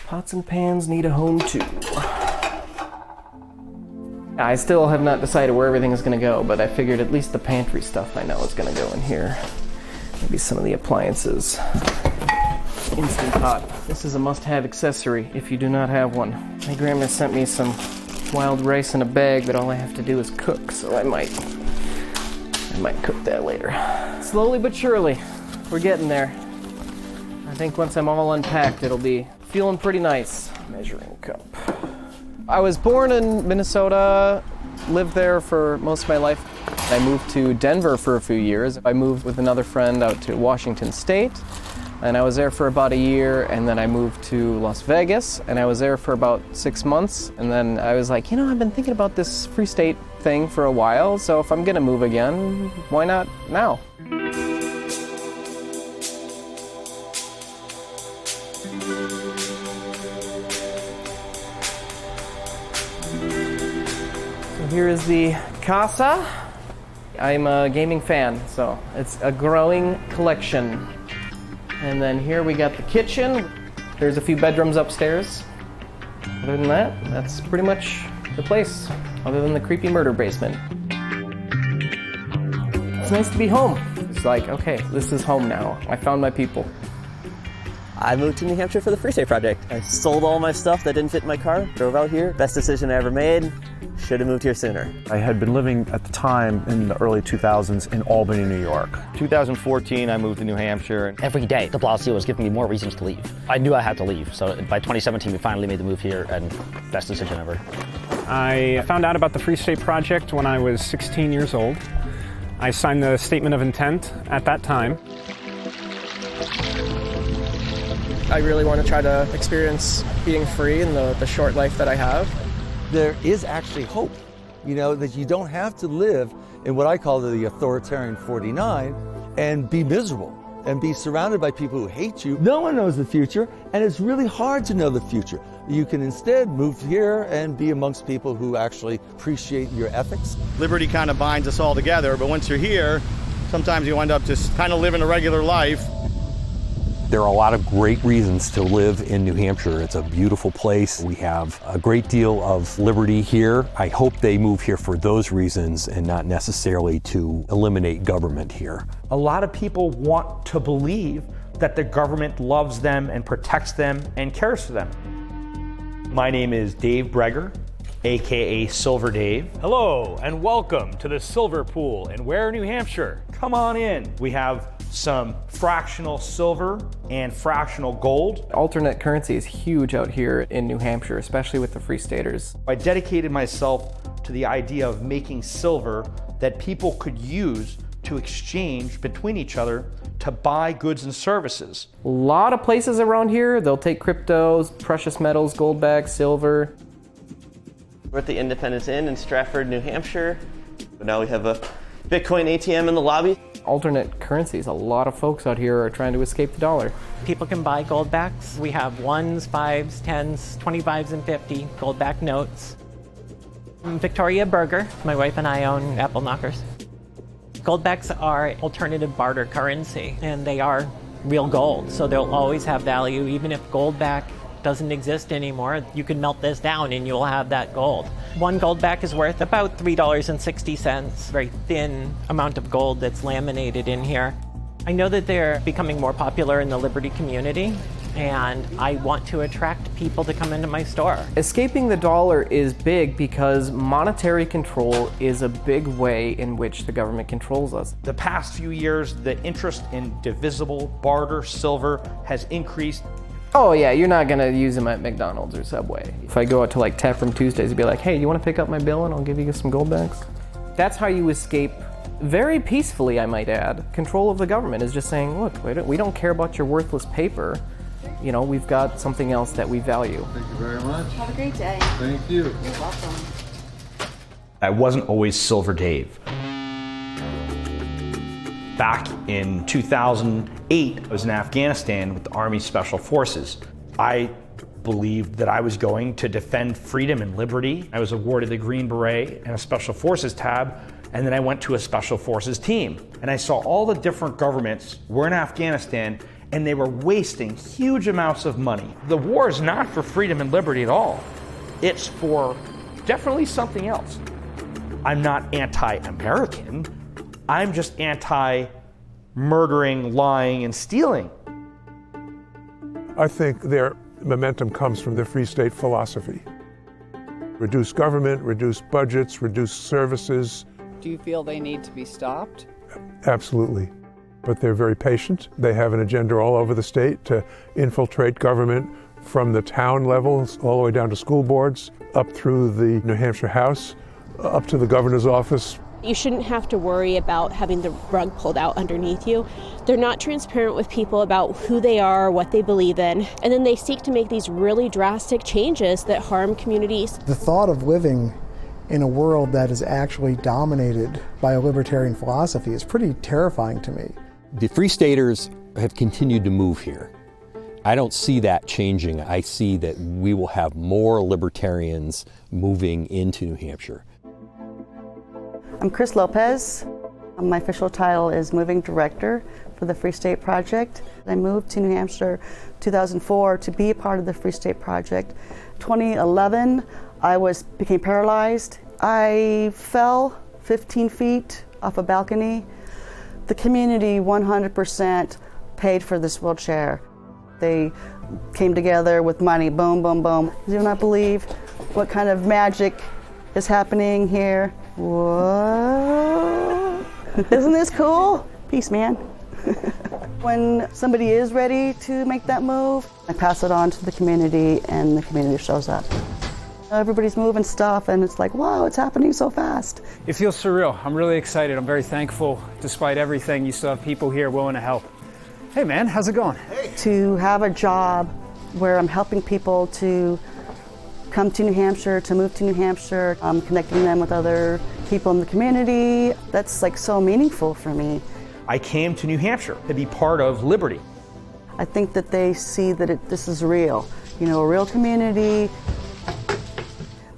Pots and pans need a home too. I still have not decided where everything is going to go, but I figured at least the pantry stuff I know is going to go in here. Maybe some of the appliances. Instant Pot. This is a must-have accessory if you do not have one. My grandma sent me some wild rice in a bag, but all I have to do is cook, so I might cook that later. Slowly but surely, we're getting there. I think once I'm all unpacked, it'll be feeling pretty nice. Measuring cup. I was born in Minnesota, lived there for most of my life. I moved to Denver for a few years. I moved with another friend out to Washington State, and I was there for about a year, and then I moved to Las Vegas, and I was there for about 6 months, and then I was like, I've been thinking about this free state thing for a while, so if I'm gonna move again, why not now? So here is the casa. I'm a gaming fan, so it's a growing collection. And then here we got the kitchen. There's a few bedrooms upstairs. Other than that, that's pretty much the place, other than the creepy murder basement. It's nice to be home. It's like, okay, this is home now. I found my people. I moved to New Hampshire for the Free State Project. I sold all my stuff that didn't fit in my car, drove out here. Best decision I ever made. Should have moved here sooner. I had been living at the time in the early 2000s in Albany, New York. 2014, I moved to New Hampshire. Every day, the Blasio was giving me more reasons to leave. I knew I had to leave, so by 2017, we finally made the move here, and best decision ever. I found out about the Free State Project when I was 16 years old. I signed the statement of intent at that time. I really want to try to experience being free in the short life that I have. There is actually hope, that you don't have to live in what I call the authoritarian 49 and be miserable and be surrounded by people who hate you. No one knows the future, and it's really hard to know the future. You can instead move here and be amongst people who actually appreciate your ethics. Liberty kind of binds us all together, but once you're here, sometimes you end up just kind of living a regular life. There are a lot of great reasons to live in New Hampshire. It's a beautiful place. We have a great deal of liberty here. I hope they move here for those reasons and not necessarily to eliminate government here. A lot of people want to believe that the government loves them and protects them and cares for them. My name is Dave Breger, aka Silver Dave. Hello and welcome to the Silver Pool in Ware, New Hampshire. Come on in. We have some fractional silver and fractional gold. Alternate currency is huge out here in New Hampshire, especially with the Free Staters. I dedicated myself to the idea of making silver that people could use to exchange between each other to buy goods and services. A lot of places around here, they'll take cryptos, precious metals, gold bags, silver. We're at the Independence Inn in Stratford, New Hampshire. But now we have a Bitcoin ATM in the lobby. Alternate currencies. A lot of folks out here are trying to escape the dollar. People can buy gold backs. We have 1s, 5s, 10s, 25s, and 50 gold back notes. I'm Victoria Berger. My wife and I own Apple Knockers. Gold backs are alternative barter currency, and they are real gold, so they'll always have value. Even if gold back doesn't exist anymore, you can melt this down and you'll have that gold. One gold back is worth about $3.60. Very thin amount of gold that's laminated in here. I know that they're becoming more popular in the Liberty community, and I want to attract people to come into my store. Escaping the dollar is big because monetary control is a big way in which the government controls us. The past few years, the interest in divisible barter silver has increased. Oh yeah, you're not gonna use them at McDonald's or Subway. If I go out to like Taproom Tuesdays and be like, hey, you wanna pick up my bill and I'll give you some gold backs? That's how you escape, very peacefully I might add, control of the government is just saying, look, we don't care about your worthless paper. We've got something else that we value. Thank you very much. Have a great day. Thank you. You're welcome. I wasn't always Silver Dave. Back in 2008, I was in Afghanistan with the Army Special Forces. I believed that I was going to defend freedom and liberty. I was awarded the Green Beret and a Special Forces tab, and then I went to a Special Forces team. And I saw all the different governments were in Afghanistan, and they were wasting huge amounts of money. The war is not for freedom and liberty at all. It's for definitely something else. I'm not anti-American. I'm just anti-murdering, lying, and stealing. I think their momentum comes from the Free State philosophy. Reduce government, reduce budgets, reduce services. Do you feel they need to be stopped? Absolutely. But they're very patient. They have an agenda all over the state to infiltrate government from the town levels all the way down to school boards, up through the New Hampshire House, up to the governor's office. You shouldn't have to worry about having the rug pulled out underneath you. They're not transparent with people about who they are, what they believe in, and then they seek to make these really drastic changes that harm communities. The thought of living in a world that is actually dominated by a libertarian philosophy is pretty terrifying to me. The Free Staters have continued to move here. I don't see that changing. I see that we will have more libertarians moving into New Hampshire. I'm Chris Lopez. My official title is Moving Director for the Free State Project. I moved to New Hampshire 2004 to be a part of the Free State Project. 2011, I became paralyzed. I fell 15 feet off a balcony. The community 100% paid for this wheelchair. They came together with money, boom, boom, boom. You do not believe what kind of magic is happening here. Whoa. Isn't this cool? Peace, man. When somebody is ready to make that move, I pass it on to the community and the community shows up. Everybody's moving stuff and it's like, wow, it's happening so fast. It feels surreal. I'm really excited. I'm very thankful. Despite everything, you still have people here willing to help. Hey man, how's it going? Hey. To have a job where I'm helping people to come to New Hampshire, to move to New Hampshire, connecting them with other people in the community, that's like so meaningful for me. I came to New Hampshire to be part of Liberty. I think that they see that this is real, you know, a real community.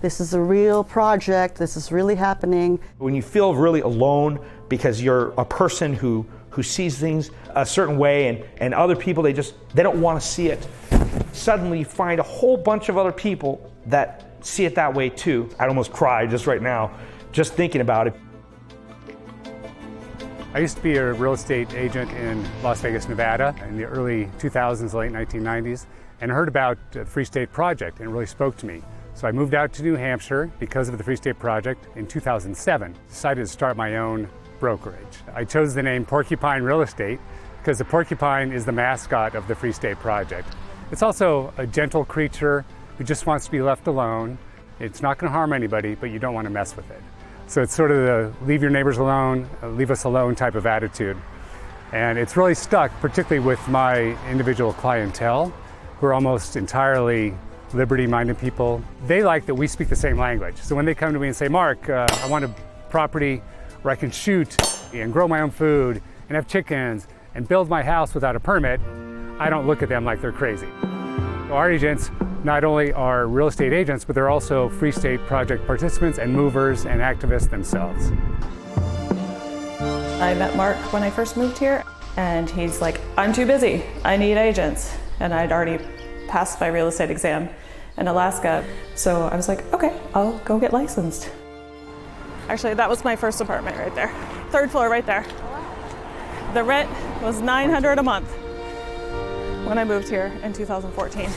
This is a real project, this is really happening. When you feel really alone because you're a person who sees things a certain way and other people, they don't want to see it. Suddenly you find a whole bunch of other people that see it that way too. I'd almost cry just right now, just thinking about it. I used to be a real estate agent in Las Vegas, Nevada in the early 2000s, late 1990s, and heard about the Free State Project, and it really spoke to me. So I moved out to New Hampshire because of the Free State Project in 2007, decided to start my own brokerage. I chose the name Porcupine Real Estate because the porcupine is the mascot of the Free State Project. It's also a gentle creature who just wants to be left alone. It's not going to harm anybody, but you don't want to mess with it. So it's sort of the leave your neighbors alone, leave us alone type of attitude. And it's really stuck, particularly with my individual clientele, who are almost entirely liberty-minded people. They like that we speak the same language. So when they come to me and say, Mark, I want a property where I can shoot and grow my own food and have chickens and build my house without a permit, I don't look at them like they're crazy. Our agents not only are real estate agents, but they're also Free State Project participants and movers and activists themselves. I met Mark when I first moved here, and he's like, I'm too busy, I need agents. And I'd already passed my real estate exam in Alaska, so I was like, okay, I'll go get licensed. Actually, that was my first apartment right there. 3rd floor right there. The rent was $900 a month when I moved here in 2014.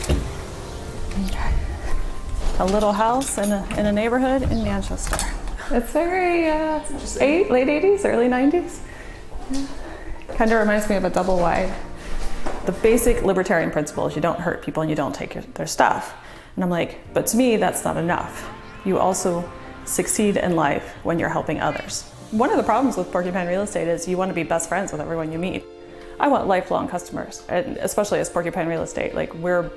A little house in a neighborhood in Manchester. It's very late 80s, early 90s. Yeah. Kind of reminds me of a double wide. The basic libertarian principle is you don't hurt people and you don't take their stuff. And I'm like, but to me, that's not enough. You also succeed in life when you're helping others. One of the problems with Porcupine Real Estate is you want to be best friends with everyone you meet. I want lifelong customers, and especially as Porcupine Real Estate, like we're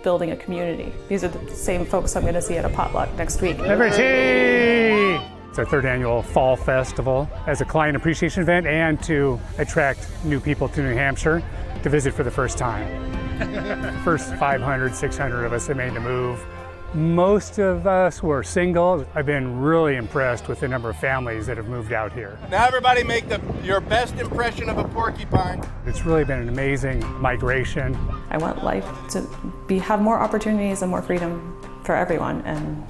building a community. These are the same folks I'm going to see at a potluck next week. Liberty! It's our 3rd annual Fall Festival as a client appreciation event and to attract new people to New Hampshire to visit for the first time. First 500, 600 of us have made the move. Most of us were single. I've been really impressed with the number of families that have moved out here. Now everybody make your best impression of a porcupine. It's really been an amazing migration. I want life to have more opportunities and more freedom for everyone, and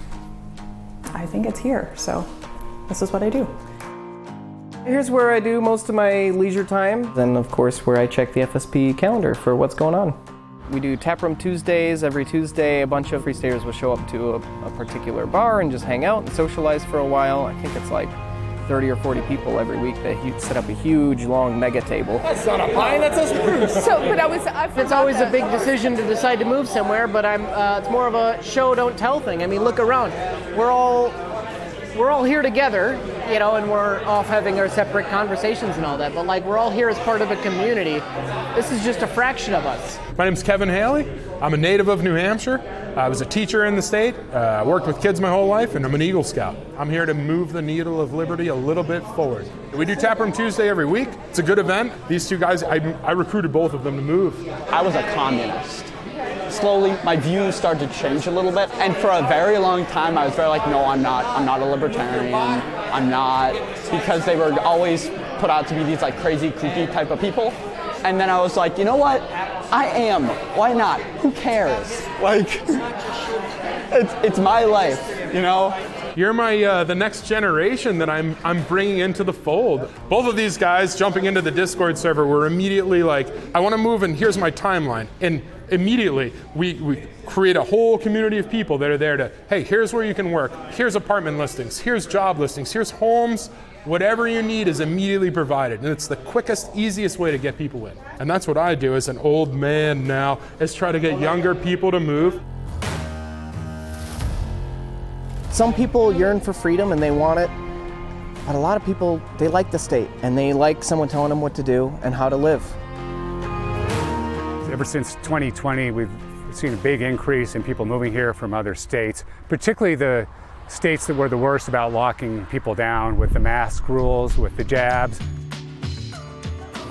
I think it's here, so this is what I do. Here's where I do most of my leisure time, and of course where I check the FSP calendar for what's going on. We do Taproom Tuesdays. Every Tuesday a bunch of Free Staters will show up to a particular bar and just hang out and socialize for a while. I think it's like 30 or 40 people every week. They set up a huge, long mega table. That's not a pine, that's a spruce. It's always a big decision to decide to move somewhere, but it's more of a show, don't tell thing. I mean, look around. We're all here together, you know, and we're off having our separate conversations and all that, but like we're all here as part of a community. This is just a fraction of us. My name's Kevin Haley. I'm a native of New Hampshire. I was a teacher in the state, worked with kids my whole life, and I'm an Eagle Scout. I'm here to move the needle of liberty a little bit forward. We do Taproom Tuesday every week. It's a good event. These two guys, I recruited both of them to move. I was a communist. Slowly, my views started to change a little bit, and for a very long time, I was very like, no, I'm not a libertarian. I'm not, because they were always put out to be these like crazy, kooky type of people. And then I was like, you know what? I am. Why not? Who cares? Like, it's my life, you know? You're the next generation that I'm bringing into the fold. Both of these guys jumping into the Discord server were immediately like, I want to move and here's my timeline. And immediately we create a whole community of people that are there to, hey, here's where you can work. Here's apartment listings. Here's job listings. Here's homes. Whatever you need is immediately provided. And it's the quickest, easiest way to get people in. And that's what I do as an old man now, is try to get younger people to move. Some people yearn for freedom and they want it, but a lot of people, they like the state and they like someone telling them what to do and how to live. Ever since 2020, we've seen a big increase in people moving here from other states, particularly the states that were the worst about locking people down with the mask rules, with the jabs.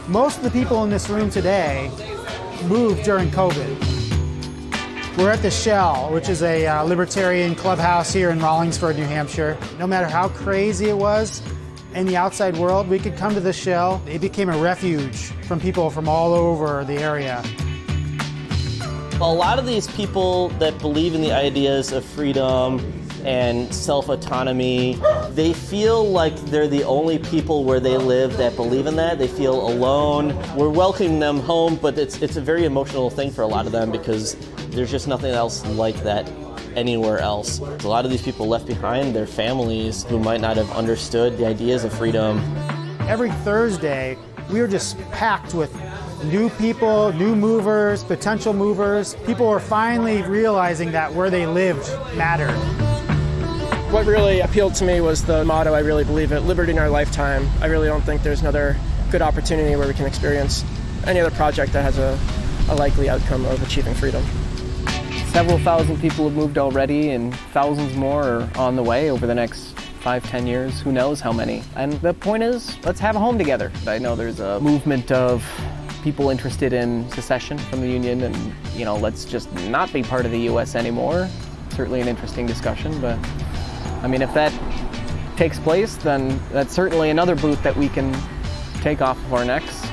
Most of the people in this room today moved during COVID. We're at the Shell, which is a libertarian clubhouse here in Rollinsford, New Hampshire. No matter how crazy it was in the outside world, we could come to the Shell. It became a refuge from people from all over the area. A lot of these people that believe in the ideas of freedom and self-autonomy, they feel like they're the only people where they live that believe in that. They feel alone. We're welcoming them home, but it's a very emotional thing for a lot of them because there's just nothing else like that anywhere else. A lot of these people left behind their families who might not have understood the ideas of freedom. Every Thursday, we were just packed with new people, new movers, potential movers. People were finally realizing that where they lived mattered. What really appealed to me was the motto, I really believe it, liberty in our lifetime. I really don't think there's another good opportunity where we can experience any other project that has a likely outcome of achieving freedom. Several thousand people have moved already and thousands more are on the way over the next 5-10 years, who knows how many. And the point is, let's have a home together. I know there's a movement of people interested in secession from the Union and, you know, let's just not be part of the U.S. anymore. Certainly an interesting discussion, but I mean, if that takes place, then that's certainly another boot that we can take off of our necks.